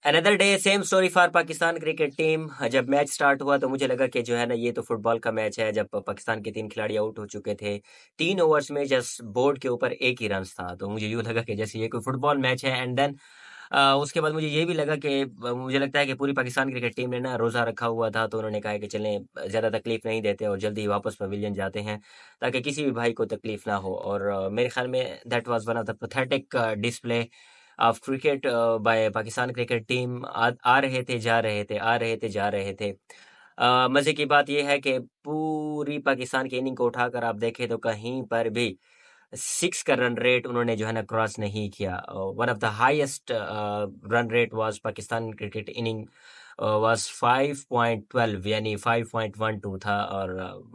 Another day same story for Pakistan cricket team. जब match start हुआ तो मुझे लगा कि जो है ना ये तो फुटबॉल का मैच है। जब पाकिस्तान के 3 खिलाड़ी आउट हो चुके थे 3 ओवर्स में, जस्ट बोर्ड के ऊपर एक ही रन था, तो मुझे यूं लगा कि जैसे ये कोई फुटबॉल मैच है। एंड देन उसके बाद मुझे ये भी लगा कि मुझे लगता है कि पूरी पाकिस्तान क्रिकेट टीम ने ना रोज़ा रखा हुआ था, तो उन्होंने कहा है कि चलें ज़्यादा तकलीफ नहीं देते और जल्दी ही वापस पवेलियन जाते हैं ताकि किसी भी भाई को तकलीफ ना हो। और मेरे ख्याल में that was one of the pathetic display of cricket by Pakistan cricket team. आ रहे थे जा रहे थे, आ रहे थे जा रहे थे। मज़े की बात यह है कि पूरी पाकिस्तान की इनिंग को उठाकर आप देखें तो कहीं पर भी 6 का रन रेट उन्होंने जो है ना क्रॉस नहीं किया। One of the highest run rate was Pakistan cricket inning was 5.12 यानी 5.12 था। और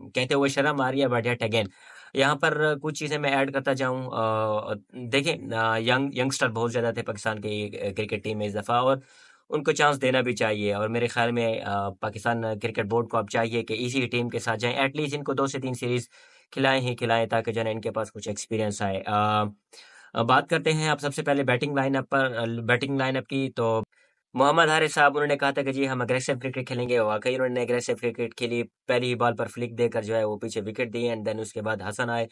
कहते हुए शर्म आ रही है, बट येट अगेन यहाँ पर कुछ चीज़ें मैं ऐड करता जाऊँ। देखें, यंगस्टर बहुत ज़्यादा थे पाकिस्तान की क्रिकेट टीम में इस दफ़ा, और उनको चांस देना भी चाहिए। और मेरे ख्याल में पाकिस्तान क्रिकेट बोर्ड को अब चाहिए कि इसी टीम के साथ जाएं, एटलीस्ट इनको 2 से 3 सीरीज खिलाएं ही खिलाएं ताकि जो है ना इनके पास कुछ एक्सपीरियंस आए। बात करते हैं अब सबसे पहले बैटिंग लाइनअप की। तो मोहम्मद हारिस साहब, उन्होंने कहा था कि जी हम अग्रेसिव क्रिकेट खेलेंगे। वाकई उन्होंने अग्रेसिव क्रिकेट खेली, पहली ही बॉल पर फ्लिक देकर जो है वो पीछे विकेट दिए। एंड देन उसके बाद हसन आए,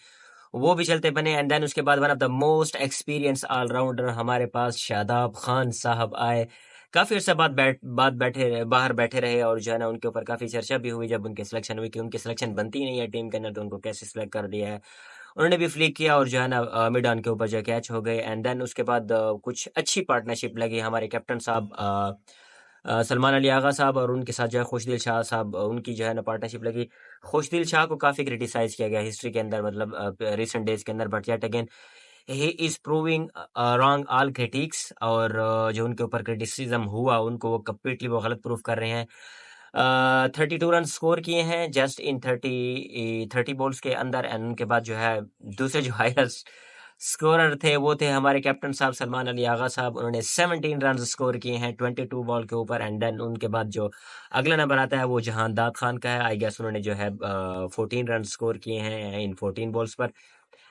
वो भी चलते बने। एंड देन उसके बाद one of the most experience allrounder हमारे पास शादाब खान साहब आए। काफ़ी अर्सा बाद बैठे बाहर बैठे रहे, और जो है ना उनके ऊपर काफ़ी चर्चा भी हुई जब उनकी सिलेक्शन हुई कि उनकी सिलेक्शन बनती नहीं है टीम के अंदर, तो उनको कैसे सिलेक्ट कर दिया है। उन्होंने भी फ्लिक किया और जो है ना मिड ऑन के ऊपर जो कैच हो गए। एंड देन उसके बाद कुछ अच्छी पार्टनरशिप लगी हमारे कैप्टन साहब सलमान अली आगा साहब और उनके साथ जो है खुशदिल शाह साहब, उनकी जो है ना पार्टनरशिप लगी। खुशदिल शाह को काफ़ी क्रिटिसाइज़ किया गया हिस्ट्री के अंदर, मतलब रिसेंट डेज़ के अंदर, but yet again he is proving wrong all critics. और जो उनके ऊपर क्रिटिसिज्म हुआ उनको वो कंप्लीटली वो गलत प्रूफ कर रहे हैं। 32 रन स्कोर किए हैं जस्ट इन 30 बॉल्स के अंदर। एंड उनके बाद जो है दूसरे जो हाईएस्ट स्कोरर थे वो थे हमारे कैप्टन साहब सलमान अली आगा साहब। उन्होंने 17 रन स्कोर किए हैं 22 बॉल के ऊपर। एंड देन उनके बाद जो अगला नंबर आता है वो जहां दाद खान का है। आई गेस उन्होंने जो है 14 रन स्कोर किए हैं इन 14 बॉल्स पर।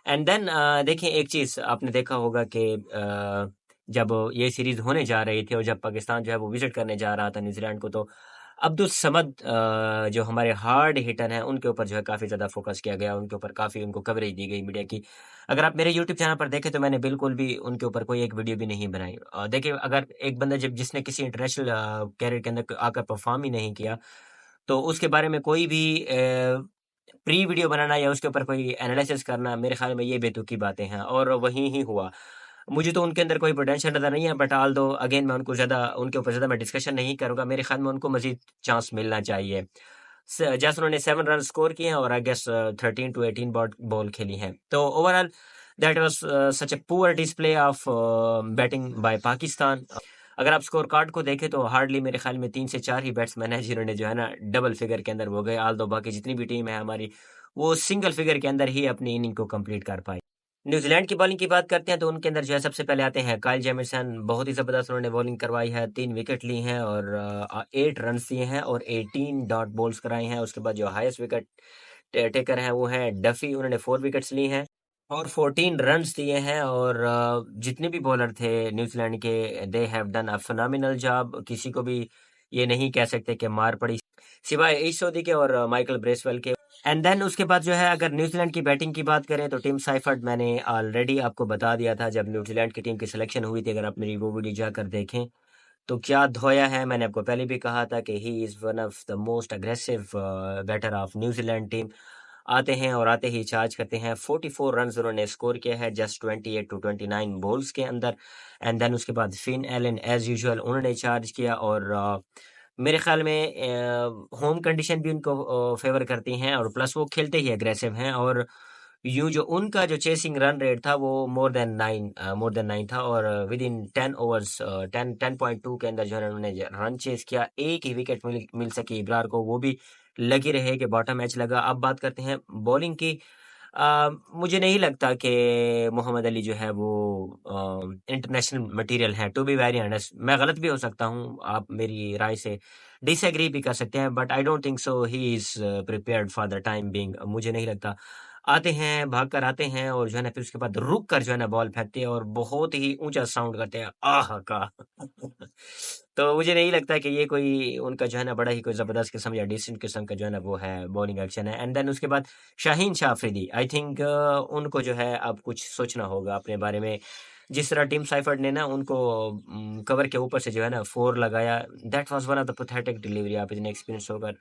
एंड देन देखिए, एक चीज़ आपने देखा होगा कि जब ये सीरीज़ होने जा रही थी और जब पाकिस्तान जो है वो विजिट करने जा रहा था न्यूजीलैंड को, तो अब्दुल समद जो हमारे हार्ड हिटर हैं उनके ऊपर जो है काफ़ी ज़्यादा फोकस किया गया, उनके ऊपर काफ़ी उनको कवरेज दी गई मीडिया की। अगर आप मेरे यूट्यूब चैनल पर देखें तो मैंने बिल्कुल भी उनके ऊपर कोई एक वीडियो भी नहीं बनाई। देखिए, अगर एक बंदा जब जिसने किसी इंटरनेशनल कैरियर के अंदर आकर परफॉर्म ही नहीं किया, तो उसके बारे में कोई भी प्री वीडियो बनाना या उसके ऊपर कोई एनालिसिस करना, मेरे ख्याल में ये बेतुकी बातें हैं। और वही ही हुआ। मुझे तो उनके अंदर कोई पोटेंशियल नज़र नहीं है, बट ऑल दो अगेन मैं उनके ऊपर ज़्यादा मैं डिस्कशन नहीं करूँगा। मेरे ख्याल में उनको मज़ीद चांस मिलना चाहिए। जस्ट उन्होंने 7 रन स्कोर किए हैं और आई गेस 13 to 18 बॉल खेली हैं। तो overall that was such a poor display of batting bye Pakistan. अगर आप स्कोर कार्ड को देखें तो हार्डली मेरे ख्याल में 3 से 4 ही बैट्समैन हैं जिन्होंने जो है ना डबल फिगर के अंदर वो गए। ऑल दो बाकी जितनी भी टीम है हमारी, वो सिंगल फिगर के अंदर ही अपनी इनिंग को कंप्लीट कर पाई। न्यूजीलैंड की बॉलिंग की बात करते हैं तो उनके अंदर जो है सबसे पहले आते हैं काइल जेमिसन। बहुत ही ज़बरदस्त उन्होंने बॉलिंग करवाई है, 3 विकेट ली हैं और 8 रन दिए हैं और 18 डॉट बॉल्स कराई हैं। उसके बाद जो हाईएस्ट विकेट टेकर हैं वो हैं डफी, उन्होंने 4 विकेट्स ली हैं और 14 रन्स दिए हैं। और जितने भी बॉलर थे न्यूजीलैंड के, they have done a phenomenal job. किसी को भी ये नहीं कह सकते कि मार पड़ी, सिवाय ईश सऊदी के और माइकल ब्रेसवेल के। एंड देन उसके बाद जो है अगर न्यूजीलैंड की बैटिंग की बात करें तो टिम साइफर्ट, मैंने ऑलरेडी आपको बता दिया था जब न्यूजीलैंड की टीम की सिलेक्शन हुई थी। अगर आप मेरी वो वीडियो जाकर देखें तो क्या धोया है। मैंने आपको पहले भी कहा था कि he is one of the most aggressive batter of New Zealand team. आते हैं और आते ही चार्ज करते हैं। 44 रन उन्होंने स्कोर किया है जस्ट 28 to 29 बॉल्स के अंदर। एंड देन उसके बाद फिन एलन एज यूजुअल उन्होंने चार्ज किया। और मेरे ख्याल में होम कंडीशन भी उनको फेवर करती हैं और प्लस वो खेलते ही एग्रेसिव हैं। और यूं जो उनका जो चेसिंग रन रेट था वो मोर देन 9 था। और विद इन 10 ओवर्स 10.2 के अंदर जो है उन्होंने रन चेस किया। एक ही विकेट मिल सकी इब्रार को, वो भी लगी रहे कि बॉटम मैच लगा। अब बात करते हैं बॉलिंग की। मुझे नहीं लगता कि मोहम्मद अली जो है वो इंटरनेशनल मटेरियल है, टू बी वेरी ऑनेस्ट। मैं गलत भी हो सकता हूँ, आप मेरी राय से डिसएग्री भी कर सकते हैं, but I don't think so he is prepared for the time being. मुझे नहीं लगता। आते हैं, भागकर आते हैं और जो है ना फिर उसके बाद रुक कर जो है ना बॉल फेंकते हैं और बहुत ही ऊँचा साउंड करते हैं, आह! का। तो मुझे नहीं लगता कि ये कोई उनका जो है ना बड़ा ही कोई ज़बरदस्त किस्म या डिसेंट किस्म का जो है ना वो है बॉलिंग एक्शन है। एंड देन उसके बाद शाहीन शाह अफरीदी, आई थिंक उनको जो है अब कुछ सोचना होगा अपने बारे में। जिस तरह टिम साइफर्ड ने ना उनको कवर के ऊपर से जो है ना 4 लगाया, that was one of the pathetic delivery. आप इतने एक्सपीरियंस होकर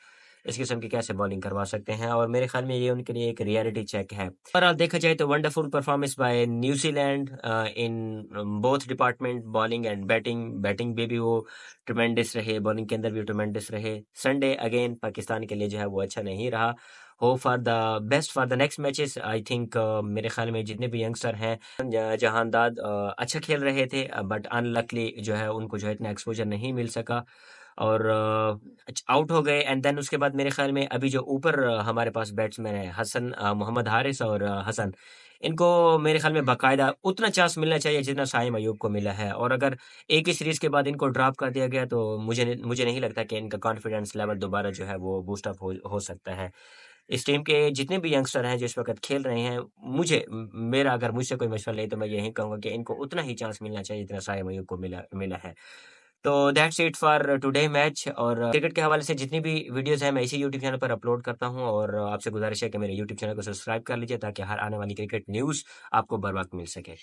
इस किस्म की कैसे बॉलिंग करवा सकते हैं? और मेरे ख़्याल में ये उनके लिए एक रियलिटी चेक है। ओवरऑल देखा जाए तो wonderful performance by New Zealand in both department, bowling and batting. Batting में भी वो ट्रेमेंडस रहे, बॉलिंग के अंदर भी ट्रेमेंडस रहे। संडे अगेन पाकिस्तान के लिए जो है वो अच्छा नहीं रहा। Hope for the best for the next matches. I think मेरे ख्याल में जितने भी यंगस्टर हैं, जहांदाद अच्छा खेल रहे थे, बट अनलकली जो है उनको जो है इतना एक्सपोजर नहीं मिल सका और आउट हो गए। एंड देन उसके बाद मेरे ख्याल में अभी जो ऊपर हमारे पास बैट्समैन है हसन, मोहम्मद हारिस और हसन, इनको मेरे ख्याल में बाकायदा उतना चांस मिलना चाहिए जितना शाहिन अयूब को मिला है। और अगर एक ही सीरीज के बाद इनको ड्रॉप कर दिया गया तो मुझे नहीं लगता कि इनका कॉन्फिडेंस लेवल दोबारा जो है वो बूस्ट अप हो सकता है। इस टीम के जितने भी यंगस्टर हैं जो इस वक्त खेल रहे हैं, मेरा अगर मुझसे कोई मशवरा ले तो मैं यही कहूँगा कि इनको उतना ही चांस मिलना चाहिए जितना शाहिन अयूब को मिला मिला है। तो that's it for today match. और क्रिकेट के हवाले से जितनी भी वीडियोस हैं मैं इसी यूट्यूब चैनल पर अपलोड करता हूं और आपसे गुजारिश है कि मेरे यूट्यूब चैनल को सब्सक्राइब कर लीजिए ताकि हर आने वाली क्रिकेट न्यूज़ आपको बर वक्त मिल सके।